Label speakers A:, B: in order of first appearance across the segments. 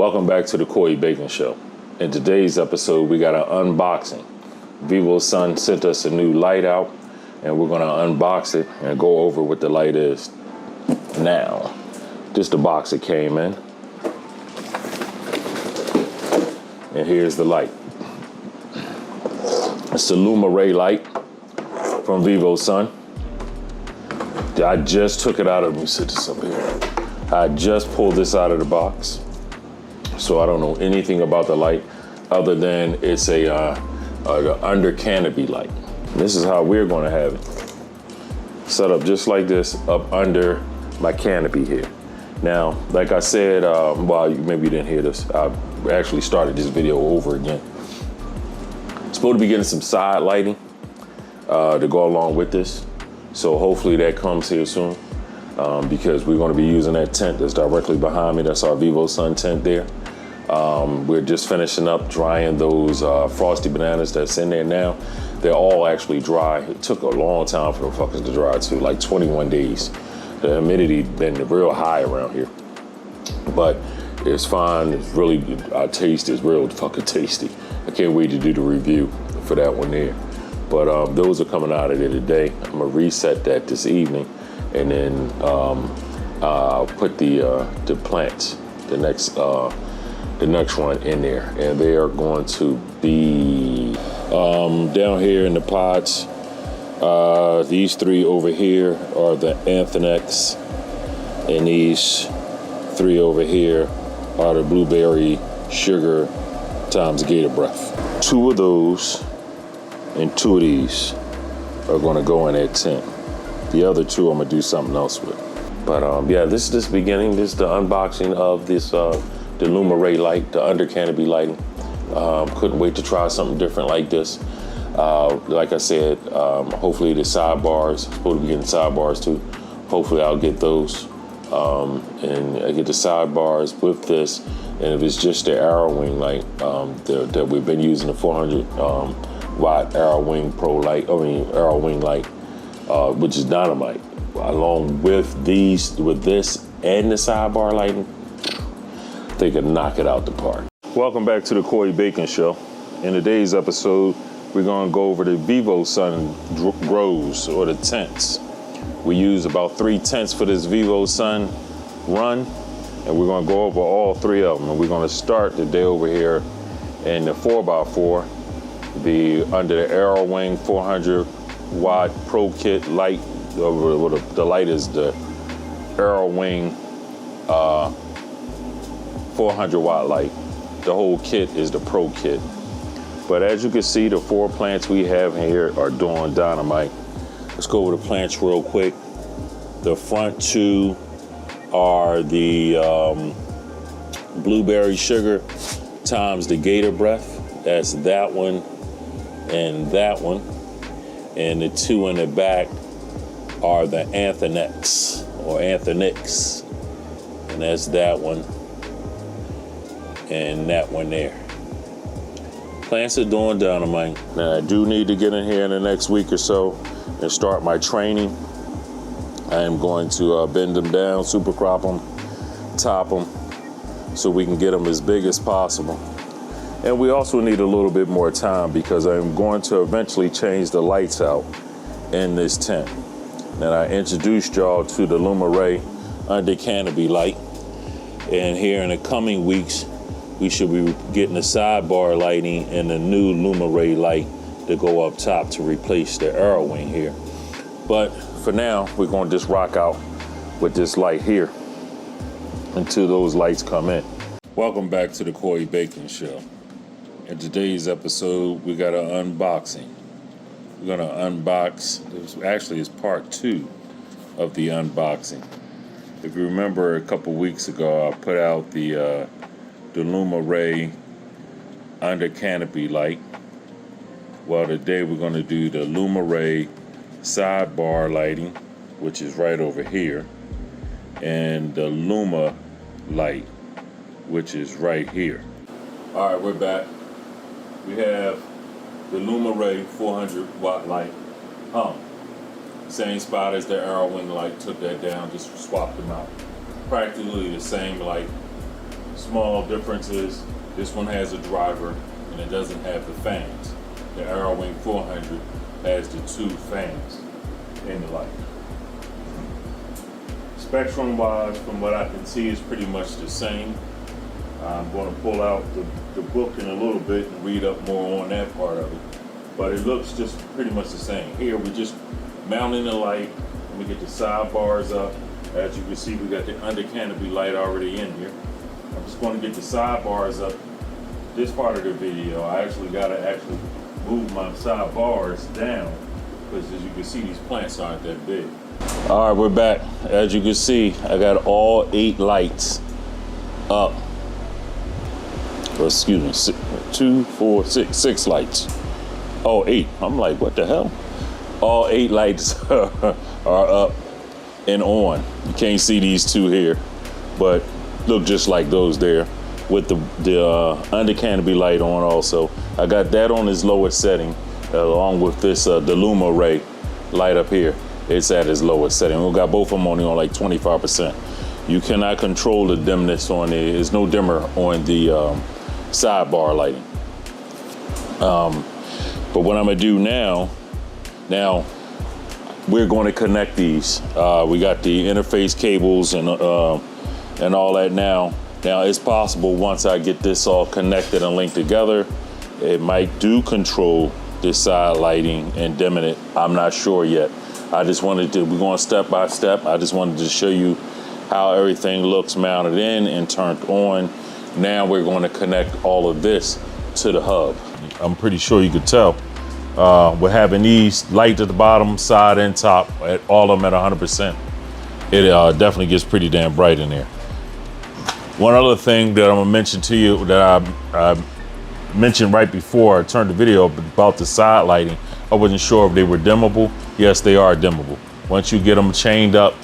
A: Welcome back to the Bak'n Show. In today's episode, we got an unboxing. Vivosun sent us a new light out, and we're gonna unbox it and go over what the light is now. Just the box it came in. And here's the light. It's the Luma Ray light from Vivosun. I just took it out of, let me sit this up here. I just pulled this out of the box. So I don't know anything about the light other than it's a under canopy light. This is how we're gonna have it. Set up just like this up under my canopy here. Now, like I said, well, maybe you didn't hear this. I actually started this video over again. Supposed to be getting some side lighting to go along with this. So hopefully that comes here soon because we're gonna be using that tent that's directly behind me. That's our Vivosun tent there. We're just finishing up drying those frosty bananas that's in there now. They're all actually dry. It took a long time for them fuckers to dry too, like 21 days. The humidity been real high around here. But it's fine, it's really, our taste is real fucking tasty. I can't wait to do the review for that one there. But those are coming out of there today. I'm gonna reset that this evening and then put the plants, the next one in there. And they are going to be down here in the pots. These three over here are the Anthanix, and these three over here are the blueberry sugar times Gator Breath. Two of those and two of these are gonna go in that tent. The other two I'm gonna do something else with. But yeah, this is the beginning. This is the unboxing of this the Luma Ray light, the under canopy lighting. Couldn't wait to try something different like this. Like I said, hopefully the sidebars, supposed to be getting sidebars too. Hopefully I'll get those. And I get the sidebars with this. And if it's just the Arrow Wing light that we've been using, the 400 watt Arrow Wing Pro light, Arrow Wing light, which is Dynamite, along with this and the sidebar lighting, they can knock it out the park. Welcome back to the Bak'n Show. In today's episode, we're gonna go over the Vivosun grows, or the tents. We use about 3 tents for this Vivosun run, and we're gonna go over all 3 of them. And we're gonna start the day over here in the 4x4, under the Arrow Wing 400 watt Pro Kit light. The light is the Arrow Wing 400 watt light. The whole kit is the Pro Kit. But as you can see, the 4 plants we have here are doing Dynamite. Let's go over the plants real quick. The front 2 are the blueberry sugar times the Gator Breath. That's that one and that one. And the 2 in the back are the Anthanix, or Anthanix. And that's that one and that one there. Plants are doing Dynamite. Now I do need to get in here in the next week or so and start my training. I am going to bend them down, super crop them, top them, so we can get them as big as possible. And we also need a little bit more time because I'm going to eventually change the lights out in this tent. Now I introduced y'all to the Luma Ray under canopy light. And here in the coming weeks, we should be getting the sidebar lighting and the new Luma Ray light to go up top to replace the Arrow Wing here. But for now, we're gonna just rock out with this light here until those lights come in. Welcome back to the Bak'n Show. In today's episode, we got an unboxing. We're gonna unbox, it's part 2 of the unboxing. If you remember a couple weeks ago, I put out the Luma Ray under canopy light. Well, today we're gonna do the Luma Ray sidebar lighting, which is right over here, and the Luma light, which is right here. All right, we're back. We have the Luma Ray 400 watt light. Same spot as the Arrow Wing light, took that down, just swapped them out. Practically the same light. Small difference is this one has a driver and it doesn't have the fans. The Arrowwing 400 has the 2 fans in the light. Spectrum wise, from what I can see, is pretty much the same. I'm going to pull out the book in a little bit and read up more on that part of it. But it looks just pretty much the same. Here we're just mounting the light. Let me get the sidebars up. As you can see, we got the under canopy light already in here. I'm just going to get the sidebars up. This part of the video, I actually got to move my sidebars down because as you can see, these plants aren't that big. All right, we're back. As you can see, I got all 8 lights up. Well, excuse me, 2, 4, 6 lights. Oh, 8. I'm like, what the hell? All 8 lights are up and on. You can't see these 2 here, but look just like those there with the under canopy light on also. I got that on its lowest setting along with this the luma ray light up here. It's at its lowest setting. We got both of them only on like 25%. You cannot control the dimness on the, there's no dimmer on the sidebar lighting. But what I'm gonna do now we're going to connect these. We got the interface cables and all that now. Now it's possible once I get this all connected and linked together, it might do control this side lighting and dimming it. I'm not sure yet. I just wanted to, we're going step by step. I just wanted to show you how everything looks mounted in and turned on. Now we're going to connect all of this to the hub. I'm pretty sure you could tell. We're having these lights at the bottom, side and top, at all of them at 100%. It definitely gets pretty damn bright in there. One other thing that I'm gonna mention to you that I mentioned right before I turned the video about the side lighting. I wasn't sure if they were dimmable. Yes, they are dimmable. Once you get them chained up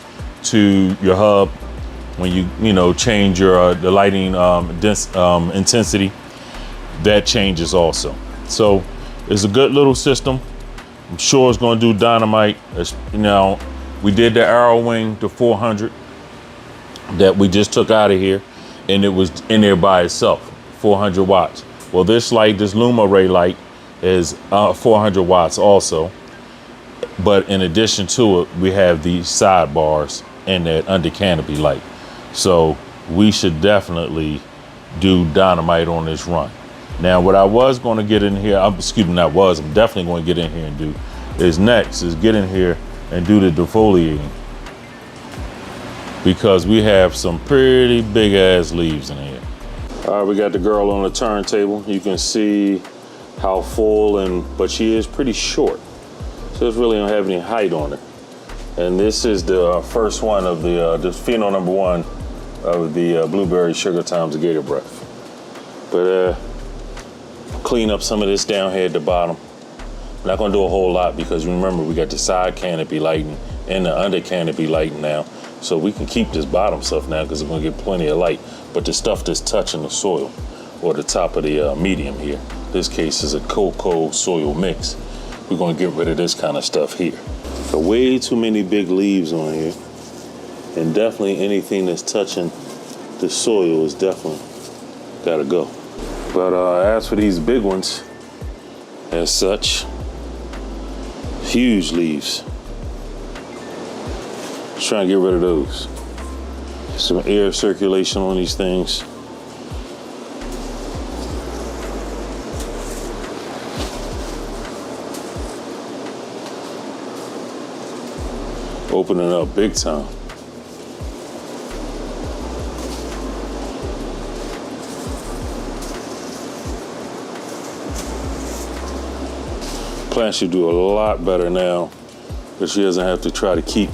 A: to your hub, when you change your the lighting intensity, that changes also. So it's a good little system. I'm sure it's going to do Dynamite. We did the Arrowwing, the 400 that we just took out of here, and it was in there by itself, 400 watts. Well, this light, this luma ray light, is 400 watts also. But in addition to it, we have these sidebars and that under canopy light. So we should definitely do Dynamite on this run. Now, what I was going to get in here, I'm definitely going to get in here and do is get in here and do the defoliating, because we have some pretty big ass leaves in here. All right, we got the girl on the turntable. You can see how full but she is pretty short. So it really don't have any height on her. And this is the first one of the pheno number 1 of the blueberry sugar times the gator breath. But clean up some of this down here at the bottom. I'm not gonna do a whole lot because remember we got the side canopy lighting and the under canopy lighting now. So we can keep this bottom stuff now because we're gonna get plenty of light. But the stuff that's touching the soil or the top of the medium here, this case is a cocoa soil mix. We're gonna get rid of this kind of stuff here. So way too many big leaves on here. And definitely anything that's touching the soil is definitely gotta go. But as for these big ones, as such, huge leaves. Just trying to get rid of those. Some air circulation on these things. Opening up big time. Plant should do a lot better now, because she doesn't have to try to keep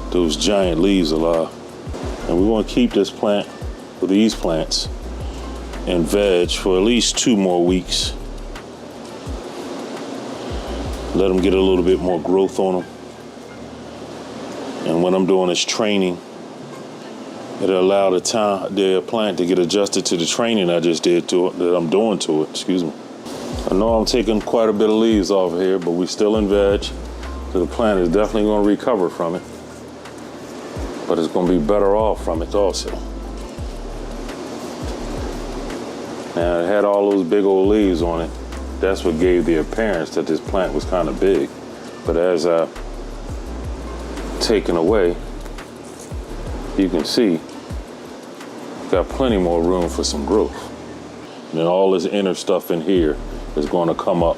A: those giant leaves alive. And we want to keep this plant, or these plants, in veg for at least 2 more weeks. Let them get a little bit more growth on them. And when I'm doing this training, it'll allow the plant to get adjusted to the training I just did to it, that I'm doing to it, excuse me. I know I'm taking quite a bit of leaves off of here, but we're still in veg. So the plant is definitely going to recover from it. But it's going to be better off from it also. Now it had all those big old leaves on it. That's what gave the appearance that this plant was kind of big. But as I taken away, you can see got plenty more room for some growth. And then all this inner stuff in here is going to come up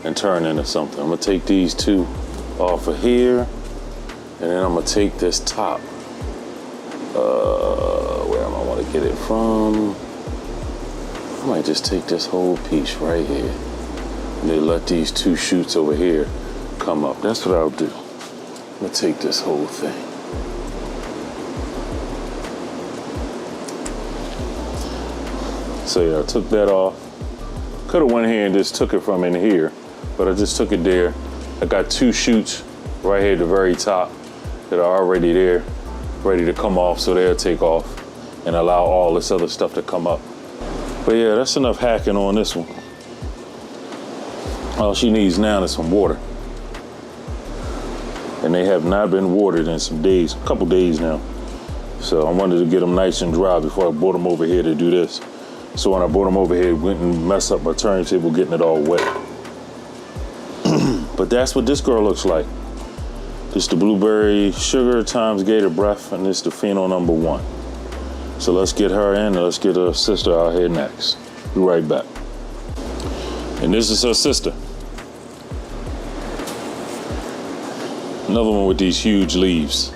A: and turn into something. I'm gonna take these two off of here, and then I'm gonna take this top. Where am I want to get it from? I might just take this whole piece right here, and then let these two shoots over here come up. That's what I'll do. I'm gonna take this whole thing. So yeah, I took that off. Could have went here and just took it from in here, but I just took it there. I got two shoots right here at the very top that are already there, ready to come off, so they'll take off and allow all this other stuff to come up. But yeah, that's enough hacking on this one. All she needs now is some water. And they have not been watered in some days, a couple days now. So I wanted to get them nice and dry before I brought them over here to do this. So when I brought them over here, it went and messed up my turntable, getting it all wet. But that's what this girl looks like. This the blueberry sugar times gator breath, and this the pheno number 1. So let's get her in, and let's get her sister out here next. Be right back. And this is her sister. Another one with these huge leaves.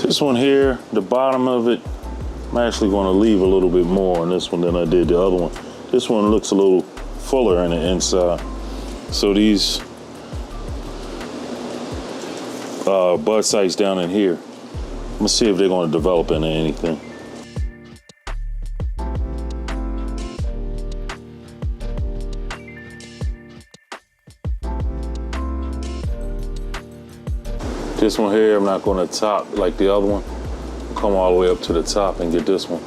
A: This one here, the bottom of it, I'm actually going to leave a little bit more on this one than I did the other one. This one looks a little fuller in the inside. So these bud sites down in here, I'm gonna see if they're going to develop into anything. This one here, I'm not going to top like the other one. I'll come all the way up to the top and get this one.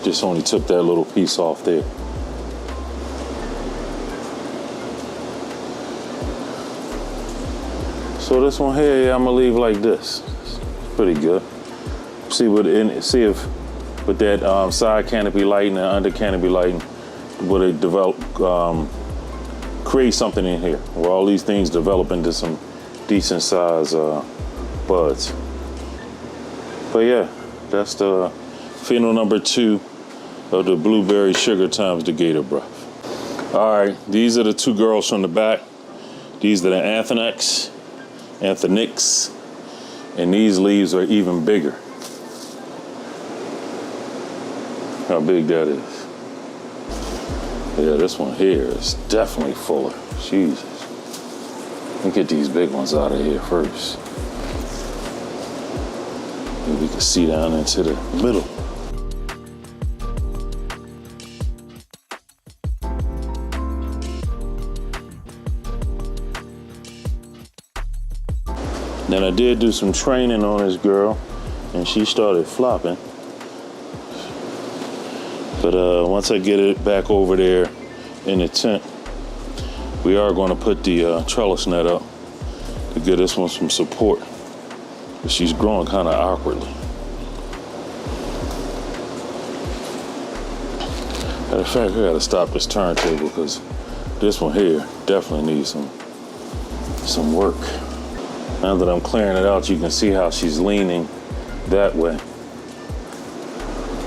A: Just only took that little piece off there. So this one here, yeah, I'm gonna leave like this. It's pretty good. See if with that side canopy lighting and under canopy lighting, will it develop, create something in here where all these things develop into some decent size buds. But yeah, that's the pheno number 2 of the blueberry sugar times the gator breath. All right, these are the two girls from the back. These are the Anthanix, and these leaves are even bigger. How big that is. Yeah, this one here is definitely fuller. Jesus. Let me get these big ones out of here first. Maybe we can see down into the middle. Then I did do some training on this girl, and she started flopping. But once I get it back over there in the tent, we are going to put the trellis net up to give this one some support. But she's growing kind of awkwardly. Matter of fact, I gotta stop this turntable because this one here definitely needs some work. Now that I'm clearing it out, you can see how she's leaning that way.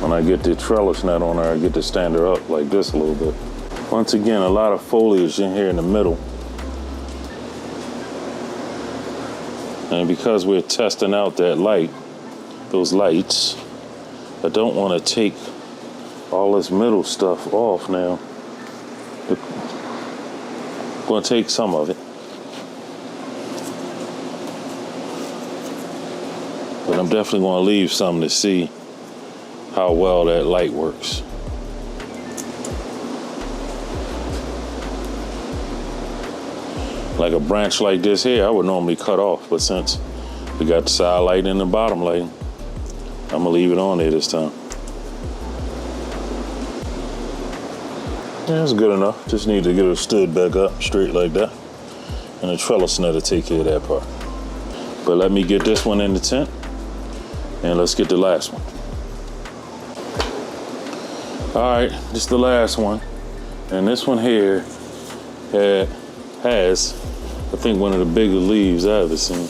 A: When I get the trellis net on her, I get to stand her up like this a little bit. Once again, a lot of foliage in here in the middle. And because we're testing out that light, those lights, I don't want to take all this middle stuff off now. I'm going to take some of it. But I'm definitely going to leave some to see how well that light works. Like a branch like this here, I would normally cut off, but since we got the side light and the bottom light, I'm gonna leave it on there this time. Yeah, that's good enough. Just need to get it stood back up straight like that. And the trellis net to take care of that part. But let me get this one in the tent, and let's get the last one. All right, this is the last one. And this one here has, I think, one of the bigger leaves I've ever seen.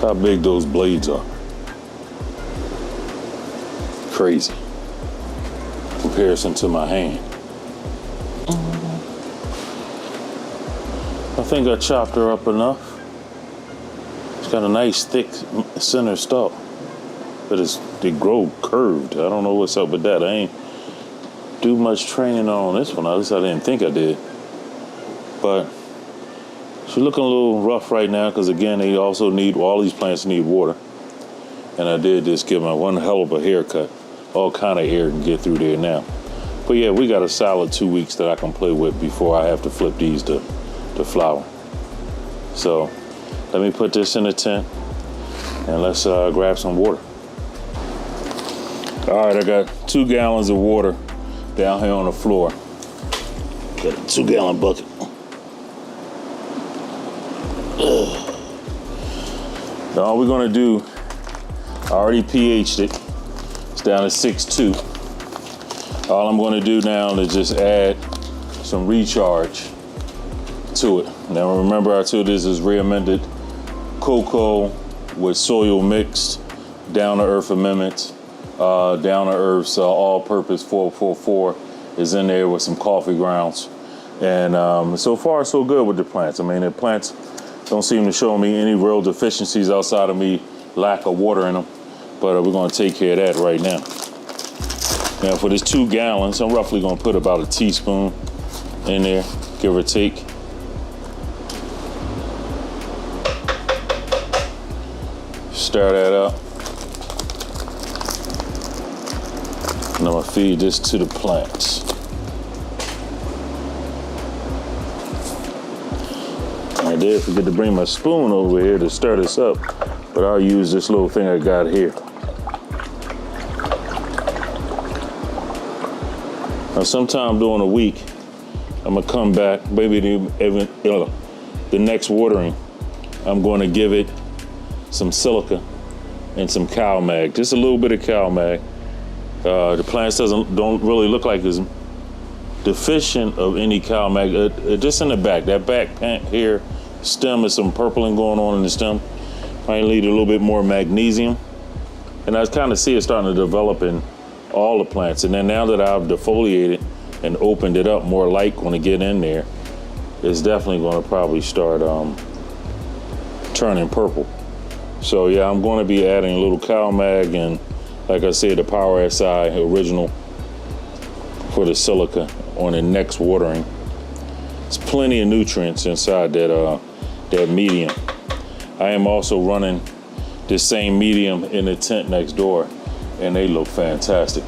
A: How big those blades are. Crazy. Comparison to my hand. I think I chopped her up enough. It's got a nice thick center stalk, but they grow curved. I don't know what's up with that. I ain't do much training on this one. At least I didn't think I did. But she's looking a little rough right now because, again, they also need, all these plants need water. And I did just give them one hell of a haircut. All kind of air can get through there now. But yeah, we got a solid 2 weeks that I can play with before I have to flip these to flower. So let me put this in the tent and let's grab some water. All right, I got 2 gallons of water down here on the floor. Got a 2-gallon bucket. Now all we're gonna do, I already pH'd it. It's down to 6.2. All I'm gonna do now is just add some recharge to it. Now remember, I told you this is re-amended cocoa with soil mixed, down-to-earth amendments. Down-to-earth's all-purpose 444 is in there with some coffee grounds. And so far, so good with the plants. I mean, the plants don't seem to show me any real deficiencies outside of me lack of water in them. But we're gonna take care of that right now. Now for this 2 gallons, I'm roughly gonna put about a teaspoon in there, give or take. Stir that up. And I'm gonna feed this to the plants. I did forget to bring my spoon over here to stir this up, but I'll use this little thing I got here. Now sometime during the week, I'm gonna come back, maybe the next watering, I'm gonna give it some silica and some cow mag, just a little bit of cow mag. The plants don't really look like it's deficient of any cow mag. Just in the back, that back pant here, stem is some purpling going on in the stem. I need a little bit more magnesium. And I kind of see it starting to develop in all the plants. And then now that I've defoliated and opened it up, more light going to get in there. It's definitely going to probably start turning purple. So yeah, I'm going to be adding a little cow mag and, like I said, the Power SI original for the silica on the next watering. There's plenty of nutrients inside that medium. I am also running this same medium in the tent next door, and they look fantastic.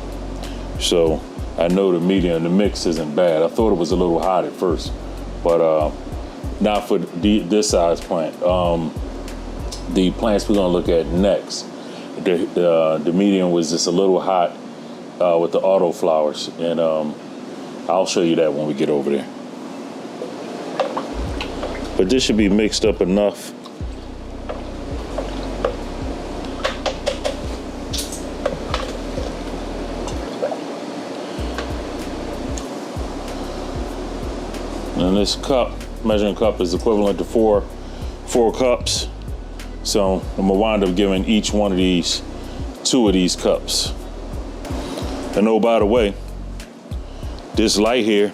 A: So I know the medium, the mix isn't bad. I thought it was a little hot at first, but not for this size plant. The plants we're gonna look at next, the medium was just a little hot with the auto flowers, and I'll show you that when we get over there. But this should be mixed up enough. And this cup, measuring cup, is equivalent to four cups. So I'm gonna wind up giving each one of these 2 of these cups. And oh, by the way, this light here,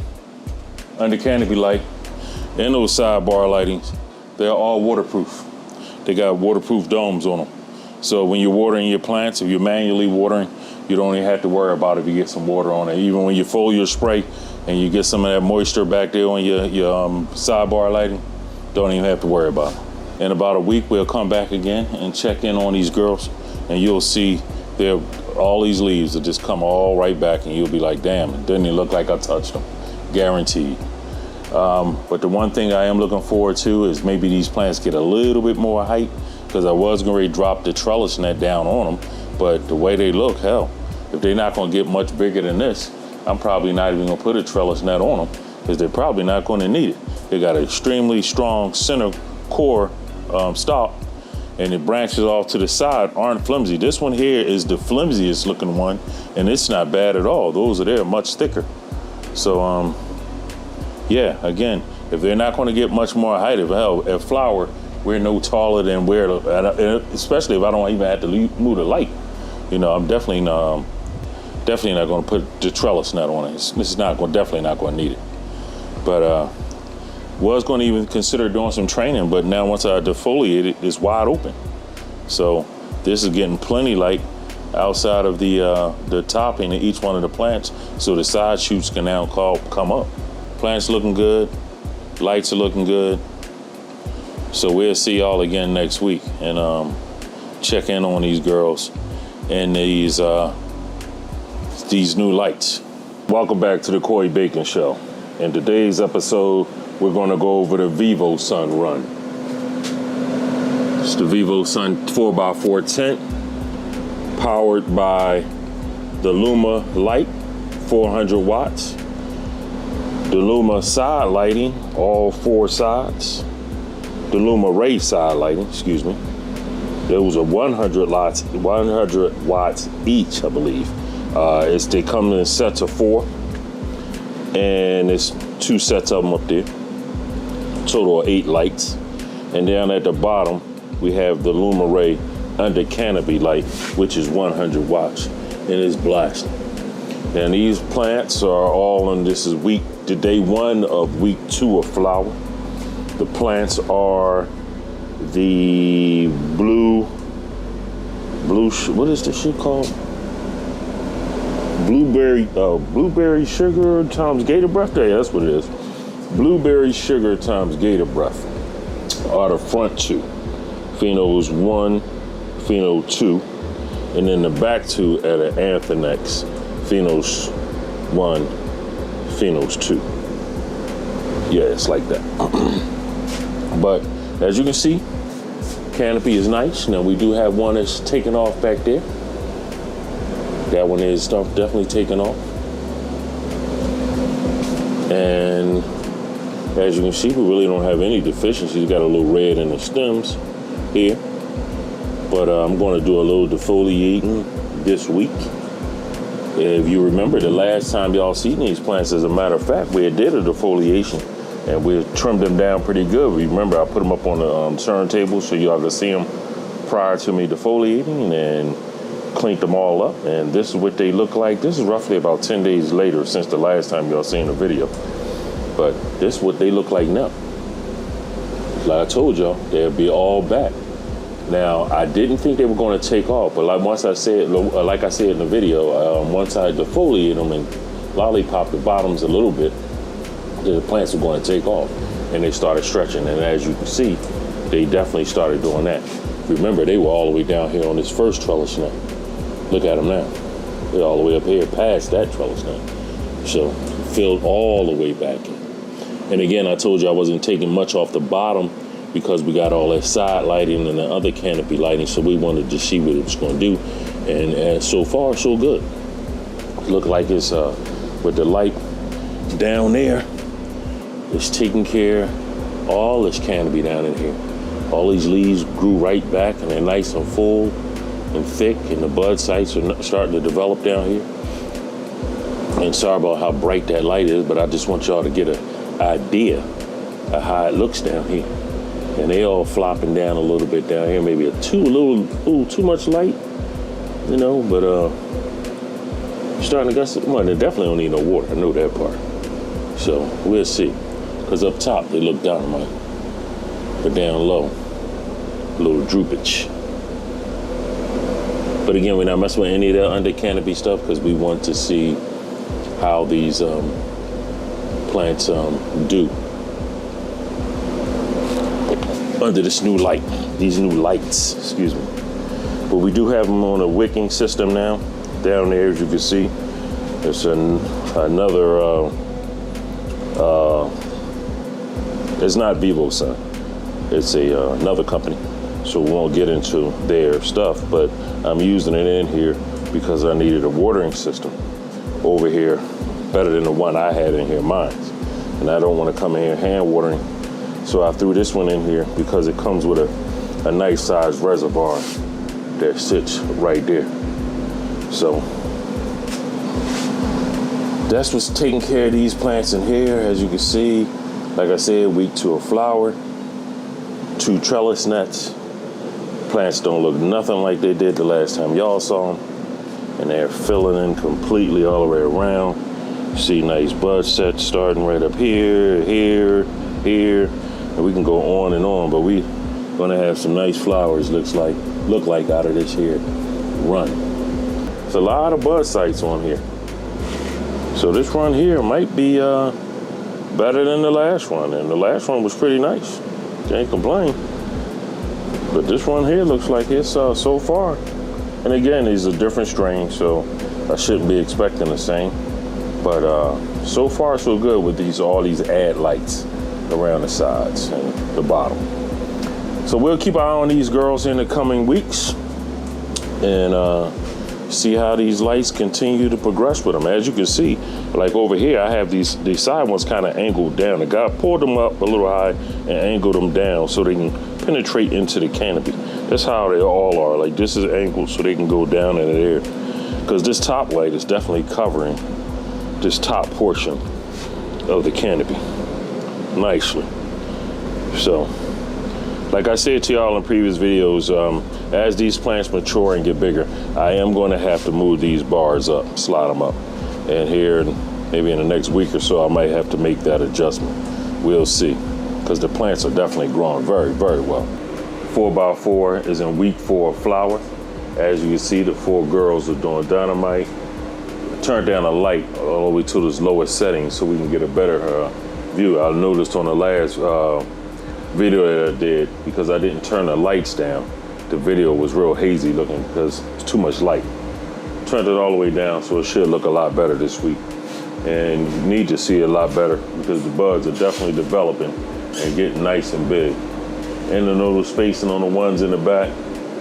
A: under canopy light, and those sidebar lightings, they're all waterproof. They got waterproof domes on them. So when you're watering your plants, if you're manually watering, you don't even have to worry about if you get some water on it. Even when you fold your spray and you get some of that moisture back there on your sidebar lighting, don't even have to worry about it. In about a week, we'll come back again and check in on these girls, and you'll see all these leaves will just come all right back, and you'll be like, damn, it doesn't even look like I touched them. Guaranteed. But the one thing I am looking forward to is maybe these plants get a little bit more height, because I was going to drop the trellis net down on them, but the way they look, hell, if they're not going to get much bigger than this, I'm probably not even going to put a trellis net on them, because they're probably not going to need it. They got an extremely strong center core stalk, and the branches off to the side aren't flimsy. This one here is the flimsiest looking one, and it's not bad at all. Those are there much thicker. So yeah, again, if they're not going to get much more height, if flower, we're no taller than especially if I don't even have to move the light. You know, I'm definitely not going to put the trellis net on it. This is definitely not going to need it. But was going to even consider doing some training, but now once I defoliate it, it's wide open. So this is getting plenty light outside of the topping of each one of the plants, so the side shoots can now come up. Plants looking good, lights are looking good. So we'll see y'all again next week and check in on these girls and these new lights. Welcome back to the Corey Bak'n Show. In today's episode, we're going to go over the Vivosun run. It's the Vivosun 4x4 tent, powered by the Luma light, 400 watts. The Luma side lighting, all four sides. The Luma ray side lighting, excuse me. Those are 100 watts each, I believe. They come in sets of 4, and it's 2 sets of them up there. Total of 8 lights. And down at the bottom, we have the Luma ray under canopy light, which is 100 watts, and it's blasting. And these plants are all on, this is day 1 of week 2 of flower. The plants are the blue, what is this shit called? Blueberry sugar times gator breath. Yeah, that's what it is. Blueberry sugar times gator breath are the front 2. Phenos 1, Pheno 2, and then the back 2 at an Anthanix. Phenos 1, Phenos 2. Yeah, it's like that. But as you can see, canopy is nice. Now we do have one that's taken off back there. That one is definitely taken off. And as you can see, we really don't have any deficiencies. Got a little red in the stems here. But I'm going to do a little defoliating this week. If you remember, the last time y'all seen these plants, as a matter of fact, we did a defoliation and we trimmed them down pretty good. Remember, I put them up on the turntable so y'all could see them prior to me defoliating, and cleaned them all up. And this is what they look like. This is roughly about 10 days later since the last time y'all seen the video. But this is what they look like now. Like I told y'all, they'll be all back. Now, I didn't think they were going to take off, but like I said in the video, once I defoliated them and lollipop the bottoms a little bit, the plants were going to take off, and they started stretching. And as you can see, they definitely started doing that. Remember, they were all the way down here on this first trellis net. Look at them now. They're all the way up here past that trellis net. So filled all the way back in. And again, I told you I wasn't taking much off the bottom because we got all that side lighting and the other canopy lighting, so we wanted to see what it was going to do. And so far, so good. Look like it's with the light down there, it's taking care of all this canopy down in here. All these leaves grew right back, and they're nice and full and thick, and the bud sites are starting to develop down here. And sorry about how bright that light is, but I just want y'all to get an idea of how it looks down here. And they all flopping down a little bit down here, maybe a little too much light, you know, but starting to get some, well, they definitely don't need no water. I know that part. So we'll see. Because up top, they look Dynamite. But down low, a little droopage. But again, we're not messing with any of that under canopy stuff because we want to see how these plants do under this new light, these new lights, excuse me. But we do have them on a wicking system now. Down there, as you can see, it's another, it's not Vivosun, it's another company. So we won't get into their stuff, but I'm using it in here because I needed a watering system over here, better than the one I had in here, mine. And I don't want to come in here hand watering. So I threw this one in here because it comes with a nice sized reservoir that sits right there. So that's what's taking care of these plants in here. As you can see, like I said, week to a flower, 2 trellis nets. Plants don't look nothing like they did the last time y'all saw them. And they're filling in completely all the way around. See nice bud sets starting right up here, here, here. And we can go on and on, but we gonna have some nice flowers look like out of this here run. There's a lot of bud sites on here. So this run here might be better than the last one. And the last one was pretty nice. Can't complain. But this one here looks like it's so far. And again, these are different strains, so I shouldn't be expecting the same. But so far so good with all these ad lights around the sides and the bottom. So we'll keep our eye on these girls in the coming weeks and see how these lights continue to progress with them. As you can see, like over here, I have these side ones kind of angled down. The guy pulled them up a little high and angled them down so they can penetrate into the canopy. That's how they all are. Like this is angled so they can go down in the air. Because this top light is definitely covering this top portion of the canopy nicely. So, like I said to y'all in previous videos, as these plants mature and get bigger, I am going to have to move these bars up, slide them up. And here, maybe in the next week or so, I might have to make that adjustment. We'll see. Because the plants are definitely growing very, very well. 4x4 is in week 4 of flower. As you can see, the 4 girls are doing Dynamite. Turn down a light all the way to this lowest setting so we can get a better view. I noticed on the last video that I did, because I didn't turn the lights down, the video was real hazy looking because it's too much light. Turned it all the way down so it should look a lot better this week. And you need to see it a lot better because the buds are definitely developing and getting nice and big. And the nodal spacing on the ones in the back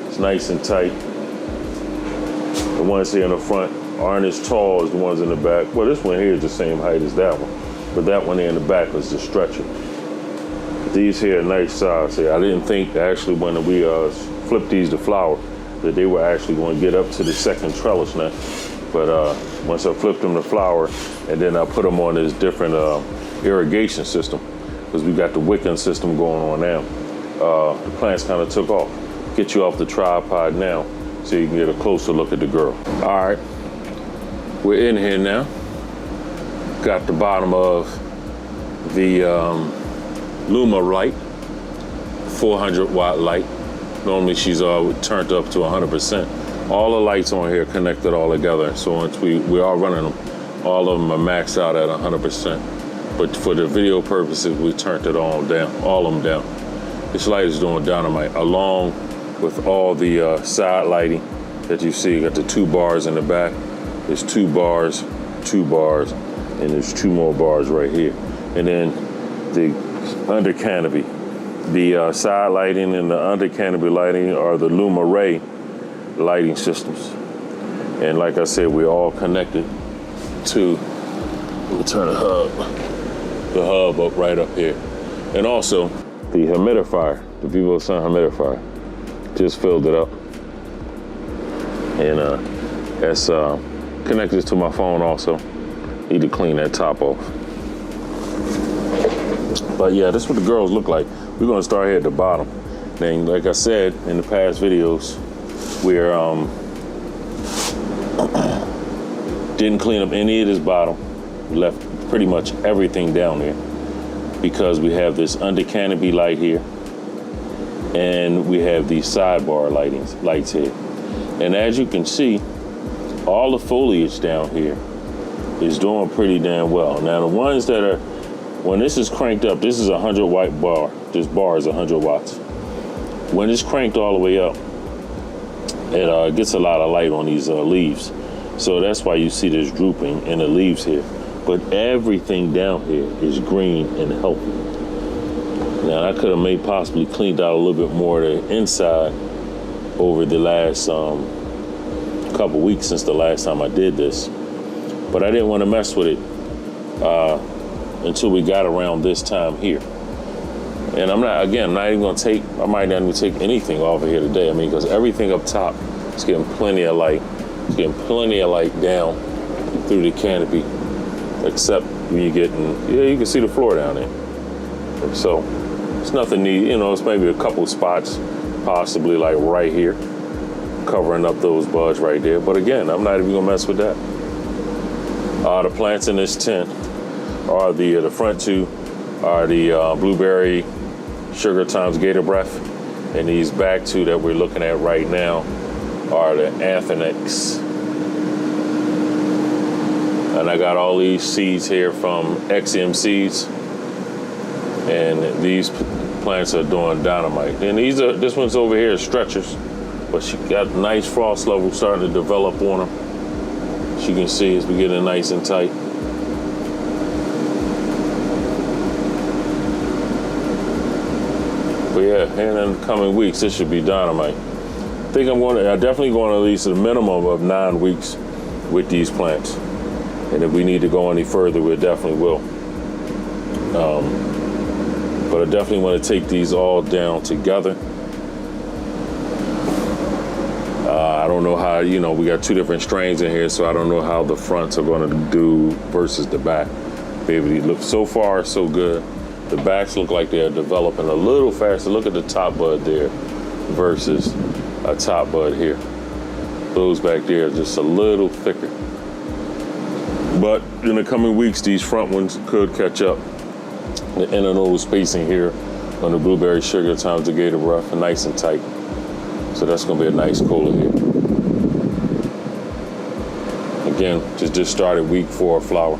A: is nice and tight. The ones here in the front aren't as tall as the ones in the back. Well, this one here is the same height as that one, but that one here in the back was just stretching. These here are nice size here. I didn't think actually when we flipped these to flower that they were actually going to get up to the second trellis net. But once I flipped them to flower and then I put them on this different irrigation system, because we got the wicking system going on now, the plants kind of took off. Get you off the tripod now so you can get a closer look at the girl. All right, we're in here now. Got the bottom of the luma light, 400 watt light. Normally she's turned up to 100%. All the lights on here connected all together. So once we are running them, all of them are maxed out at 100%. But for the video purposes, we turned it all of them down. This light is doing Dynamite, along with all the side lighting that you see. You got the 2 bars in the back. There's 2 bars, 2 bars, and there's 2 more bars right here. And then the under canopy. The side lighting and the under canopy lighting are the luma ray lighting systems. And like I said, we're all connected to, let me turn the hub up right up here. And also the humidifier, the Vivosun humidifier, just filled it up. And that's connected to my phone also. Need to clean that top off. But yeah, this is what the girls look like. We're gonna start here at the bottom. Then, like I said in the past videos, we're didn't clean up any of this bottom. We left pretty much everything down there. because we have this under canopy light here, and we have these sidebar lights here. And as you can see, all the foliage down here is doing pretty damn well. Now the ones that are, when this is cranked up, this is a 100 watt bar. This bar is 100 watts. When it's cranked all the way up, it gets a lot of light on these leaves. So that's why you see this drooping in the leaves here. But everything down here is green and healthy. Now I could have maybe possibly cleaned out a little bit more of the inside over the last couple weeks since the last time I did this. But I didn't want to mess with it until we got around this time here. And I'm not even going to take, I might not even take anything off of here today. I mean, because everything up top is getting plenty of light. It's getting plenty of light down through the canopy, except when you're getting, you can see the floor down there. So it's nothing neat, it's maybe a couple spots, possibly like right here, covering up those buds right there. But again, I'm not even going to mess with that. The plants in this tent are the front two are the blueberry sugar times gator breath, and these back two that we're looking at right now are the Anthanix. And I got all these seeds here from XM Seeds, and these plants are doing Dynamite. And this one's over here is stretchers, but she got nice frost levels starting to develop on them. As you can see, as we get it nice and tight. But yeah, and in the coming weeks, this should be Dynamite. I think I'm definitely going to at least a minimum of 9 weeks with these plants. And if we need to go any further, we definitely will. But I definitely want to take these all down together. I don't know how, we got 2 different strains in here, so I don't know how the fronts are going to do versus the back. Baby, look, so far so good. The backs look like they're developing a little faster. Look at the top bud there versus a top bud here. Those back there are just a little thicker. But in the coming weeks, these front ones could catch up. The internode spacing here on the blueberry sugar times the gator breath are nice and tight. So that's gonna be a nice cola here. Again, just started week 4 of flower.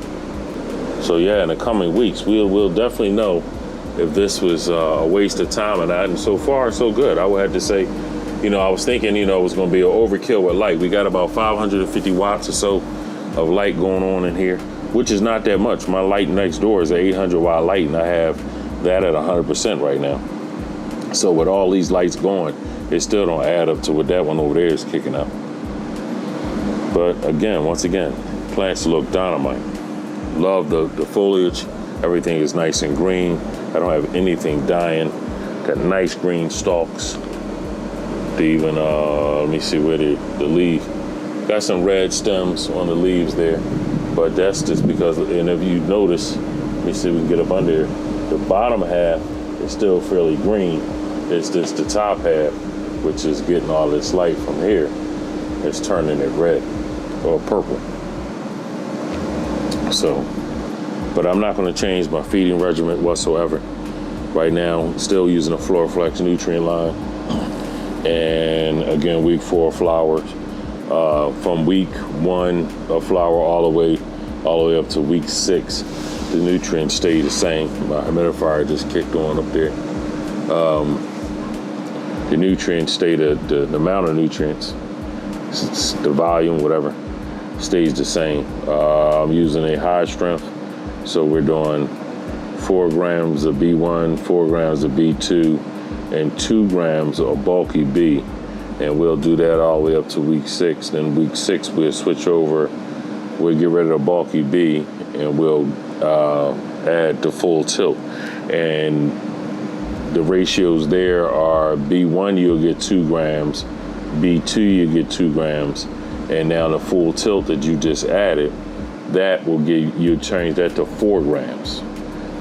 A: So yeah, in the coming weeks, we'll definitely know if this was a waste of time or not. And so far, so good. I would have to say, I was thinking, it was going to be an overkill with light. We got about 550 watts or so of light going on in here, which is not that much. My light next door is an 800 watt light, and I have that at 100% right now. So with all these lights going, it still don't add up to what that one over there is kicking out. But again, once again, plants look Dynamite. Love the foliage. Everything is nice and green. I don't have anything dying. Got nice green stalks. Even, let me see where the leaf. Got some red stems on the leaves there. But that's just because, and if you notice, let me see if we can get up under here. The bottom half is still fairly green. It's just the top half, which is getting all this light from here. It's turning it red or purple. So, but I'm not going to change my feeding regimen whatsoever. Right now, still using a Floraflex nutrient line. And again, week 4 flowers. From week 1 of flower all the way up to week 6, the nutrients stay the same. My humidifier just kicked on up there. The nutrients stay the amount of nutrients, the volume, whatever, stays the same. I'm using a high strength, so we're doing 4 grams of B1, 4 grams of B2, and 2 grams of bulky B. And we'll do that all the way up to week 6. Then week 6, we'll switch over. We'll get rid of the bulky B, and we'll add the full tilt. And the ratios there are B1, you'll get 2 grams. B2, you get 2 grams. And now the full tilt that you just added, that will give you change that to 4 grams.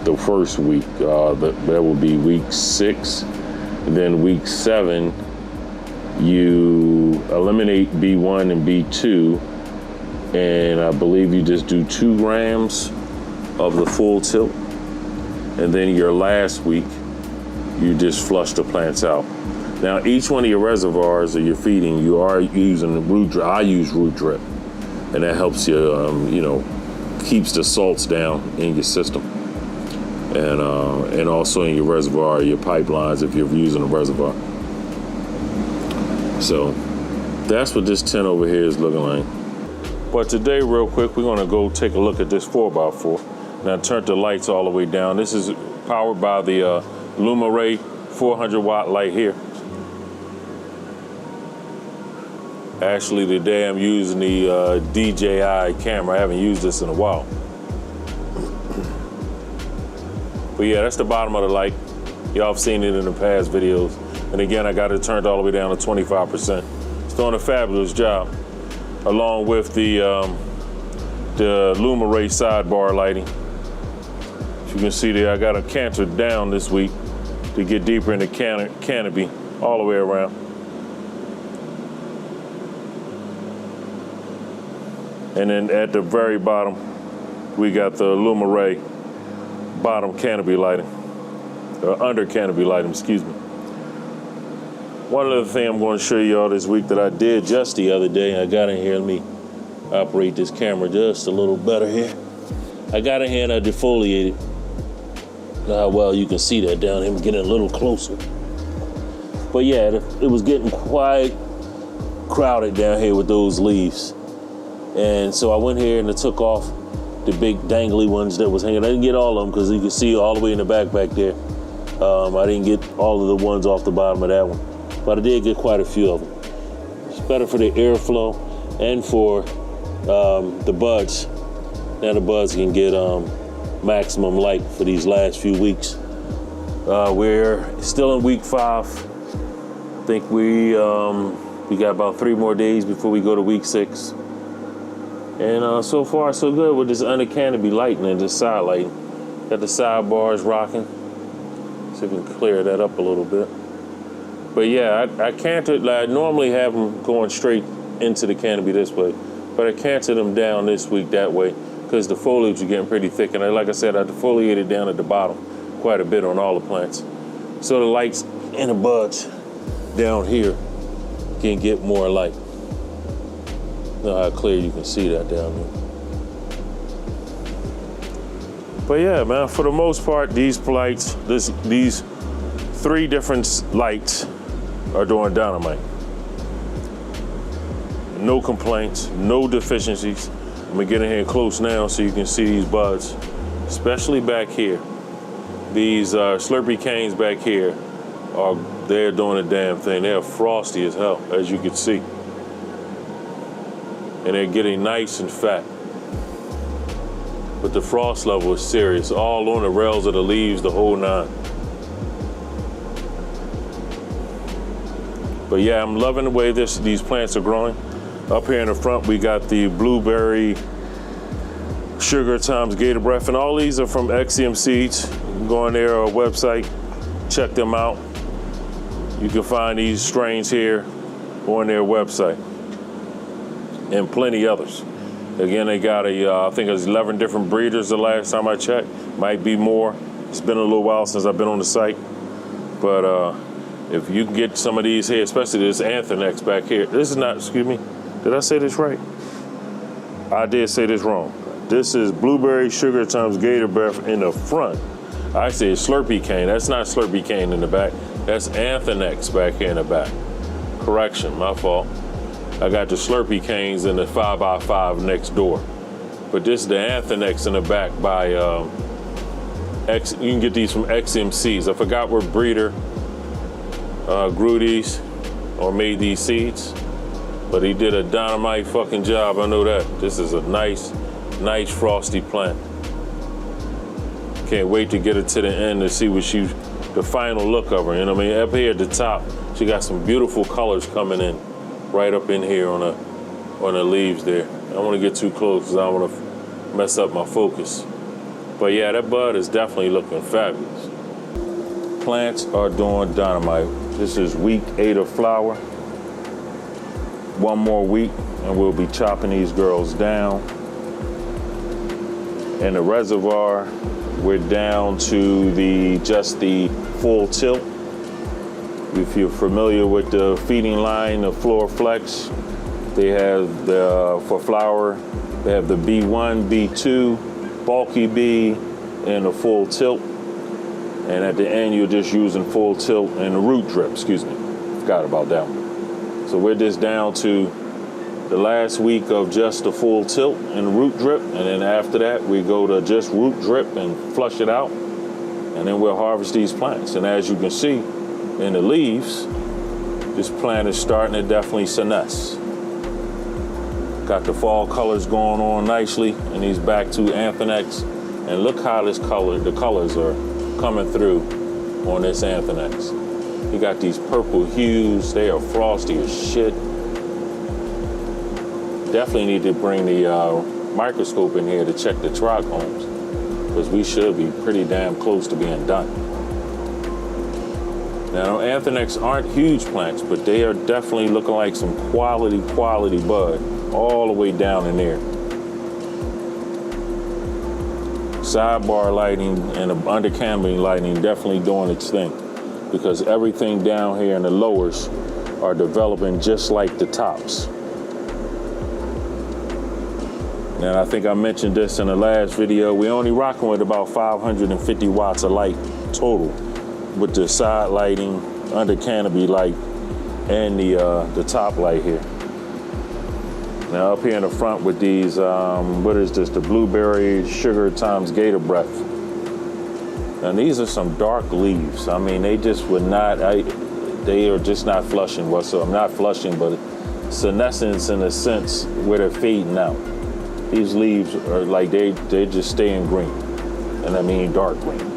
A: The first week, that will be week 6. And then week 7, you eliminate B1 and B2, and I believe you just do 2 grams of the full tilt. And then your last week, you just flush the plants out. Now, each one of your reservoirs that you're feeding, you are using root drip. I use root drip, and that helps you, keeps the salts down in your system. And also in your reservoir, your pipelines, if you're using a reservoir. So that's what this tent over here is looking like. But today, real quick, we're gonna go take a look at this 4x4. Now turn the lights all the way down. This is powered by the Luma Ray 400 watt light here. Actually, today I'm using the DJI camera. I haven't used this in a while. But yeah, that's the bottom of the light. Y'all have seen it in the past videos. And again, I got it turned all the way down to 25%. It's doing a fabulous job. Along with the Luma Ray sidebar lighting. As you can see there, I got it canted down this week to get deeper in the canopy all the way around. And then at the very bottom, we got the Luma Ray bottom canopy lighting, or under canopy lighting, excuse me. One other thing I'm going to show y'all this week that I did just the other day. I got in here, let me operate this camera just a little better here. I got in here and I defoliated. Well, you can see that down here. I'm getting a little closer. But yeah, it was getting quite crowded down here with those leaves. And so I went here and I took off the big dangly ones that was hanging. I didn't get all of them because you can see all the way in the back there. I didn't get all of the ones off the bottom of that one, but I did get quite a few of them. It's better for the airflow and for the buds. Now the buds can get maximum light for these last few weeks. We're still in week 5. I think we got about 3 more days before we go to week 6. And so far, so good with this under canopy lighting and this side lighting. Got the sidebars rocking. See if we can clear that up a little bit. But yeah, I canted, I normally have them going straight into the canopy this way, but I canted them down this week that way because the foliage is getting pretty thick. And like I said, I defoliated down at the bottom quite a bit on all the plants. So the lights and the buds down here can get more light. Know how clear you can see that down there. But yeah, man, for the most part, these lights, these 3 different lights are doing Dynamite. No complaints, no deficiencies. I'm gonna get in here close now so you can see these buds, especially back here. These Slurpee canes back here, they're doing a damn thing. They're frosty as hell, as you can see. And they're getting nice and fat. But the frost level is serious, all on the rails of the leaves, the whole 9. But yeah, I'm loving the way these plants are growing. Up here in the front, we got the blueberry sugar times Gator Breath, and all these are from XCM Seeds. You can go on their website, check them out. You can find these strains here on their website. And plenty others. Again, they got I think it's 11 different breeders the last time I checked. Might be more. It's been a little while since I've been on the site. But if you can get some of these here, especially this Anthanix back here. This is not, excuse me, did I say this right? I did say this wrong. This is blueberry sugar times Gator Breath in the front. I said Slurpee cane. That's not Slurpee cane in the back. That's Anthanix back here in the back. Correction, my fault. I got the Slurpee canes in the 5x5 next door. But this is the Anthanix in the back by, you can get these from XMCs. I forgot what breeder grew these or made these seeds, but he did a dynamite fucking job, I know that. This is a nice frosty plant. Can't wait to get it to the end to see the final look of her, you know what I mean? Up here at the top, she got some beautiful colors coming in. Right up in here on the leaves there. I don't want to get too close because I don't want to mess up my focus. But yeah, that bud is definitely looking fabulous. Plants are doing Dynamite. This is week 8 of flower. 1 more week and we'll be chopping these girls down. And the reservoir we're down to just the full tilt. If you're familiar with the feeding line of Floor Flex, they have for flower, they have the B1, B2, bulky B, and a full tilt. And at the end, you're just using full tilt and a root drip, excuse me. Forgot about that one. So we're just down to the last week of just the full tilt and root drip. And then after that, we go to just root drip and flush it out. And then we'll harvest these plants. And as you can see in the leaves, this plant is starting to definitely senesce. Got the fall colors going on nicely, and he's back to Anthanix. And look how the colors are coming through on this Anthanix. You got these purple hues, they are frosty as shit. Definitely need to bring the microscope in here to check the trichomes, because we should be pretty damn close to being done. Now, Anthanix aren't huge plants, but they are definitely looking like some quality bud all the way down in there. Sidebar lighting and the under canopy lighting definitely doing its thing, because everything down here in the lowers are developing just like the tops. And I think I mentioned this in the last video, we're only rocking with about 550 watts of light total with the side lighting, under canopy light, and the top light here. Now up here in the front with these, what is this? The blueberry sugar times gator breath. And these are some dark leaves. I mean, they just would not, they are just not flushing whatsoever. Not flushing, but senescence in a sense where they're fading out. These leaves are like, they're just staying green. And I mean dark green.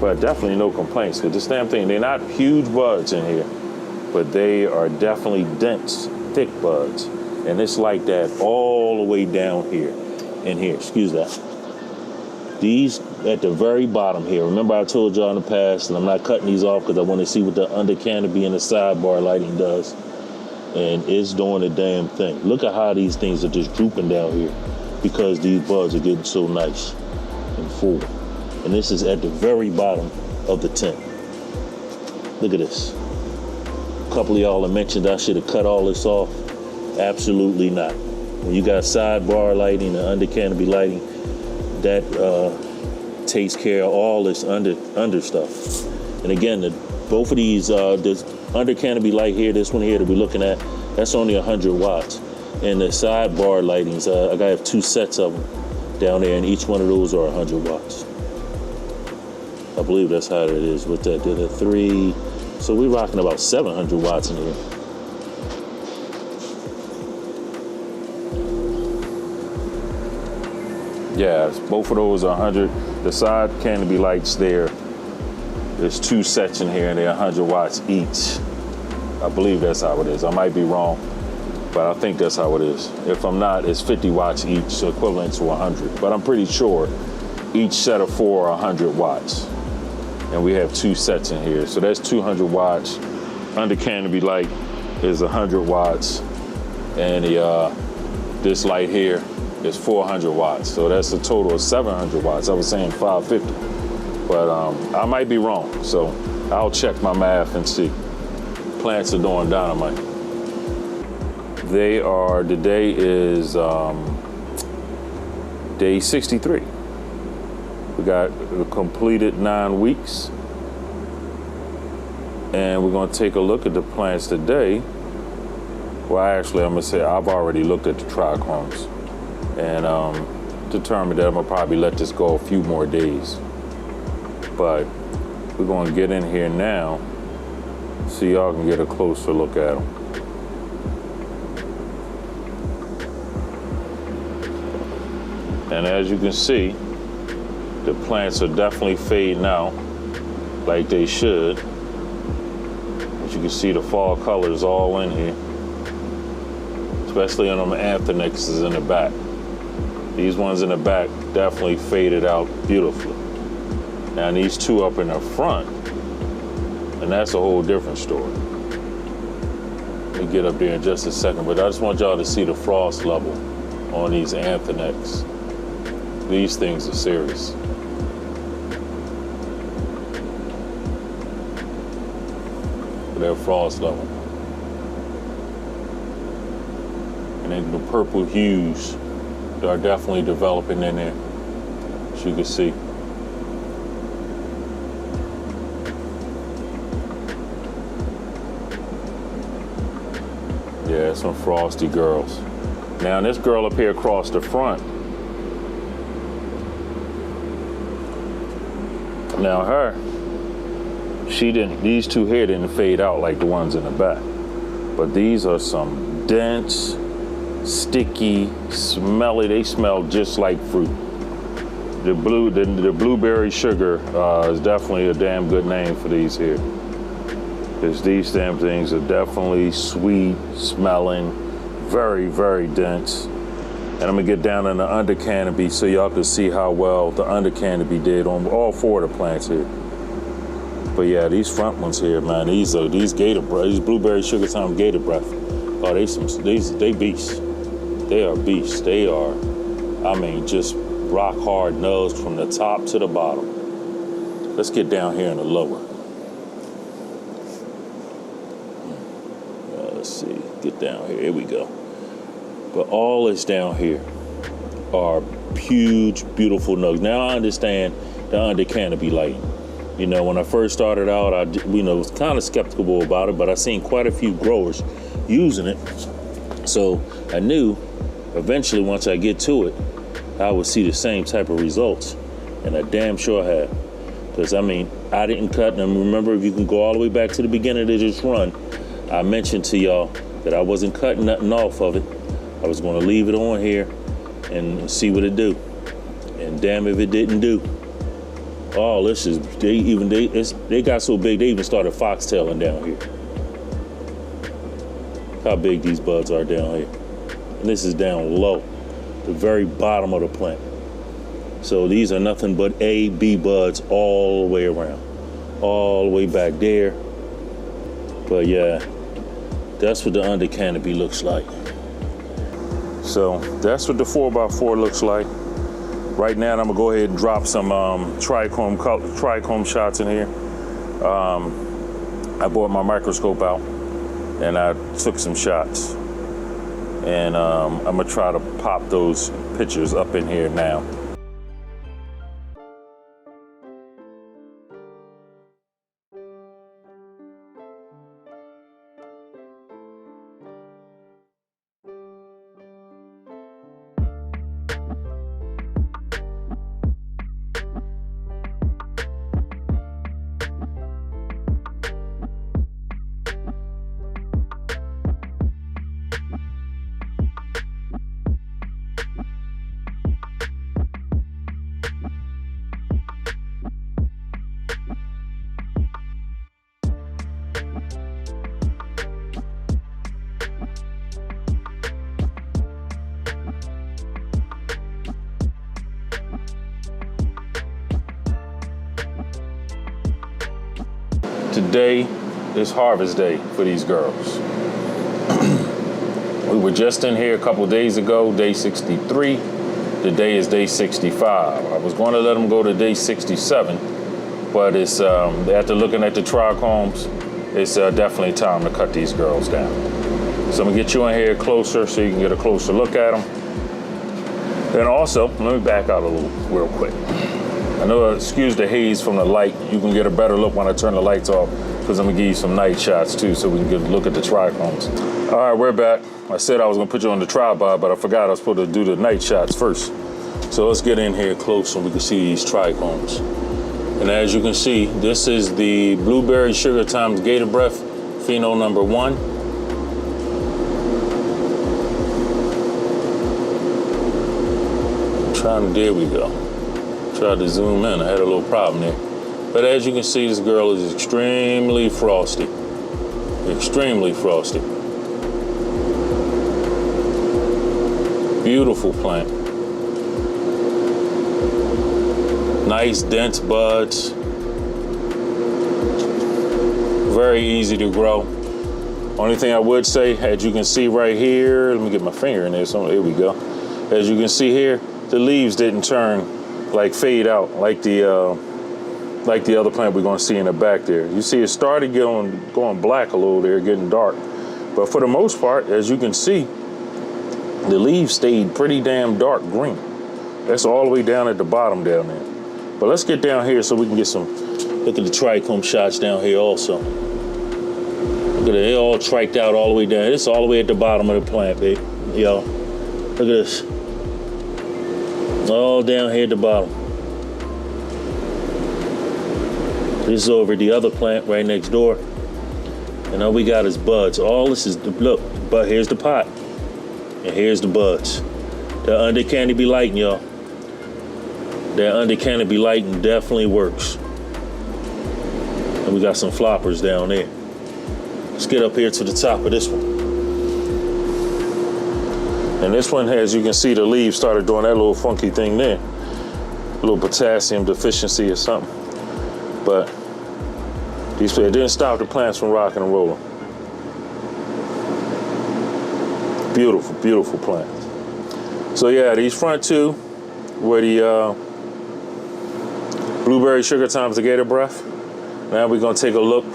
A: But definitely no complaints, because this damn thing, they're not huge buds in here, but they are definitely dense, thick buds. And it's like that all the way down here, in here, excuse that. These at the very bottom here, remember I told y'all in the past, and I'm not cutting these off because I want to see what the under canopy and the sidebar lighting does. And it's doing the damn thing. Look at how these things are just drooping down here, because these buds are getting so nice and full. And this is at the very bottom of the tent. Look at this. A couple of y'all have mentioned I should have cut all this off. Absolutely not. When you got sidebar lighting and under canopy lighting, that takes care of all this under stuff. And again, both of these, this under canopy light here, this one here that we're looking at, that's only 100 watts. And the sidebar lightings, I gotta have 2 sets of them down there, and each one of those are 100 watts. I believe that's how it is with that. The 3, so we're rocking about 700 watts in here. Yeah, both of those are 100. The side canopy lights there, there's 2 sets in here and they're 100 watts each. I believe that's how it is. I might be wrong, but I think that's how it is. If I'm not, it's 50 watts each, so equivalent to 100. But I'm pretty sure each set of 4 are 100 watts. And we have 2 sets in here. So that's 200 watts. Under canopy light is 100 watts. And this light here is 400 watts. So that's a total of 700 watts. I was saying 550. But I might be wrong. So I'll check my math and see. Plants are doing dynamite. Today is day 63. We got completed 9 weeks. And we're gonna take a look at the plants today. Well, actually, I'm gonna say I've already looked at the trichomes and determined that I'm gonna probably let this go a few more days. But we're gonna get in here now so y'all can get a closer look at them. And as you can see, the plants are definitely fading out like they should. As you can see, the fall colors all in here, especially on them Anthanixes in the back. These ones in the back definitely faded out beautifully. Now these 2 up in the front, and that's a whole different story. Let me get up there in just a second, but I just want y'all to see the frost level on these Anthanix. These things are serious. Their frost level. And then the purple hues that are definitely developing in there, as you can see. Yeah, some frosty girls. Now this girl up here across the front, now her, these two here didn't fade out like the ones in the back. But these are some dense, sticky, smelly, they smell just like fruit. The blueberry sugar is definitely a damn good name for these here. Because these damn things are definitely sweet smelling, very, very dense. And I'm gonna get down in the under canopy so y'all can see how well the under canopy did on all four of the plants here. But yeah, these front ones here, man, these gator breath, these blueberry sugar time gator breath. Oh, they beasts. They are beasts. They are, I mean, just rock hard nosed from the top to the bottom. Let's get down here in the lower. Let's see, get down here. Here we go. But all that's down here are huge, beautiful nugs. Now I understand the under canopy lighting. You know, when I first started out, I was kind of skeptical about it, but I seen quite a few growers using it. So I knew eventually once I get to it, I would see the same type of results. And I damn sure have. Because I mean, I didn't cut, and remember, if you can go all the way back to the beginning of this run, I mentioned to y'all that I wasn't cutting nothing off of it. I was gonna leave it on here and see what it do. And damn if it didn't do. Oh, this is, they got so big, they even started foxtailing down here. How big these buds are down here. And this is down low, the very bottom of the plant. So these are nothing but A, B buds all the way around, all the way back there. But yeah, that's what the under canopy looks like. So that's what the 4x4 looks like. Right now, I'm gonna go ahead and drop some trichome shots in here. I brought my microscope out and I took some shots. And I'm gonna try to pop those pictures up in here now. Today is harvest day for these girls. We were just in here a couple days ago, day 63. Today is day 65. I was going to let them go to day 67, but it's after looking at the trichomes, it's definitely time to cut these girls down. So I'm gonna get you in here closer so you can get a closer look at them. Then also, let me back out a little real quick. I know, excuse the haze from the light. You can get a better look when I turn the lights off, because I'm gonna give you some night shots too, so we can get a look at the trichomes. All right, we're back. I said I was gonna put you on the tripod, but I forgot I was supposed to do the night shots first. So let's get in here close so we can see these trichomes. And as you can see, this is the blueberry sugar times gator breath, pheno number 1. There we go. Tried to zoom in, I had a little problem there. But as you can see, this girl is extremely frosty. Extremely frosty. Beautiful plant. Nice dense buds. Very easy to grow. Only thing I would say, as you can see right here, let me get my finger in there, so there we go. As you can see here, the leaves didn't turn, like fade out, like the other plant we're gonna see in the back there. You see it started going black a little there, getting dark. But for the most part, as you can see, the leaves stayed pretty damn dark green. That's all the way down at the bottom down there. But let's get down here so we can get some, look at the trichome shots down here also. Look at it, they all triched out all the way down. It's all the way at the bottom of the plant, babe. Yo, look at this. All down here at the bottom. This is over the other plant right next door. And all we got is buds. All this is, look, but here's the pot. And here's the buds. The under canopy lighting, y'all. That under canopy lighting definitely works. And we got some floppers down there. Let's get up here to the top of this one. And this one, as you can see, the leaves started doing that little funky thing there. A little potassium deficiency or something. But it didn't stop the plants from rocking and rolling. Beautiful, beautiful plants. So yeah, these front two were the blueberry sugar times the gator breath. Now we're gonna take a look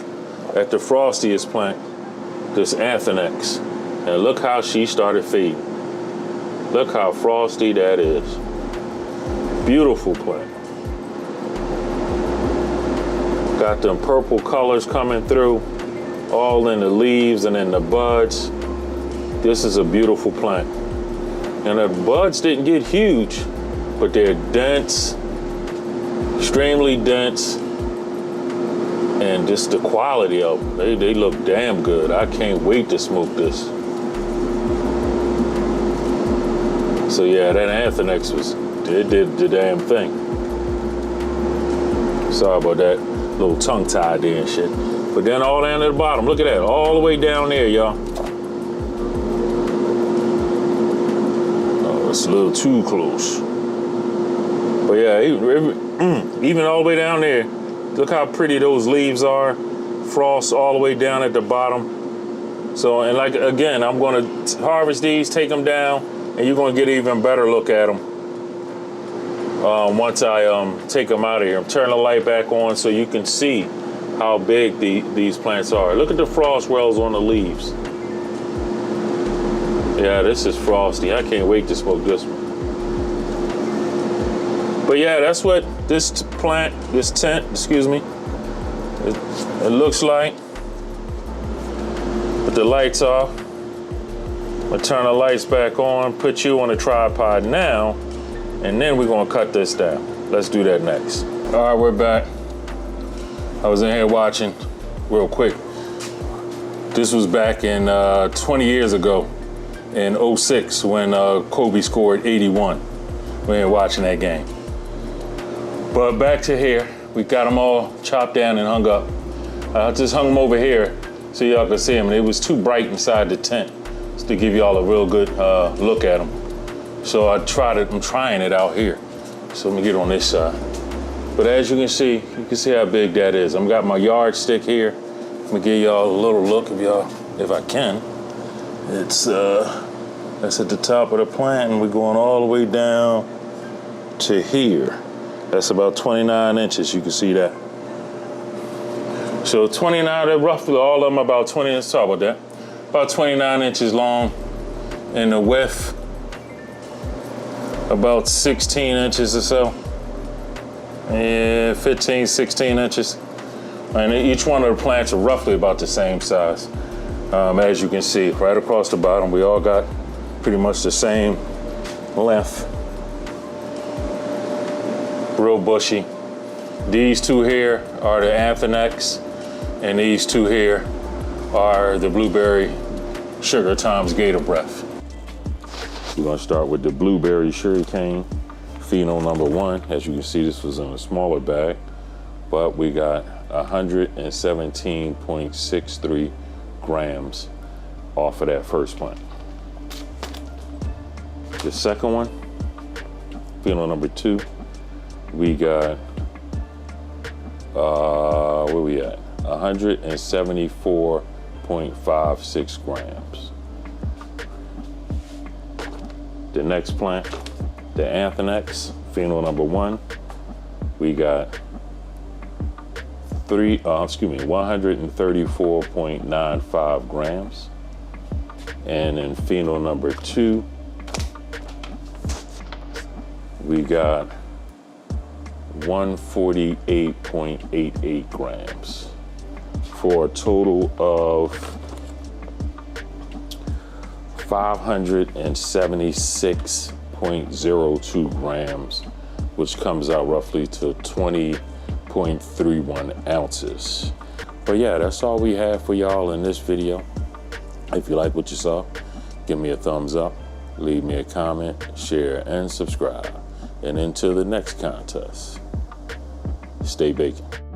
A: at the frostiest plant, this Anthanix. And look how she started fading. Look how frosty that is. Beautiful plant. Got them purple colors coming through, all in the leaves and in the buds. This is a beautiful plant. And the buds didn't get huge, but they're dense, extremely dense, and just the quality of them. They look damn good. I can't wait to smoke this. So yeah, that Anthanix it did the damn thing. Sorry about that. Little tongue tied there and shit. But then all down at the bottom, look at that, all the way down there, y'all. Oh, it's a little too close. But yeah, even all the way down there, look how pretty those leaves are. Frost all the way down at the bottom. So, and like, again, I'm gonna harvest these, take them down, and you're gonna get an even better look at them. Once I take them out of here. Turn the light back on so you can see how big these plants are. Look at the frost wells on the leaves. Yeah, this is frosty. I can't wait to smoke this one. But yeah, that's what this tent, excuse me, it looks like. Put the lights off. I'm gonna turn the lights back on, put you on a tripod now, and then we're gonna cut this down. Let's do that next. All right, we're back. I was in here watching real quick. This was back in 20 years ago in 06 when Kobe scored 81. We were watching that game. But back to here, we got them all chopped down and hung up. I just hung them over here so y'all could see them. It was too bright inside the tent to give y'all a real good look at them. So I'm trying it out here. So let me get on this side. But as you can see how big that is. I've got my yardstick here. Let me give y'all a little look if I can. It's that's at the top of the plant, and we're going all the way down to here. That's about 29 inches, you can see that. So 29, roughly all of them about 20, let's talk about that. About 29 inches long, and the width about 16 inches or so. Yeah, 15, 16 inches. And each one of the plants are roughly about the same size. As you can see, right across the bottom, we all got pretty much the same length. Real bushy. These two here are the Anthanix, and these two here are the blueberry sugar times gator breath. We're gonna start with the blueberry sugar cane, pheno number 1. As you can see, this was in a smaller bag, but we got 117.63 grams off of that first plant. The second one, pheno number 2, we got, where we at? 174.56 grams. The next plant, the Anthanix, phenol number 1, we got 134.95 grams. And in phenol number 2, we got 148.88 grams for a total of 576.02 grams, which comes out roughly to 20.31 ounces. But yeah, that's all we have for y'all in this video. If you like what you saw, give me a thumbs up, leave me a comment, share, and subscribe. And until the next contest, stay Bak'n.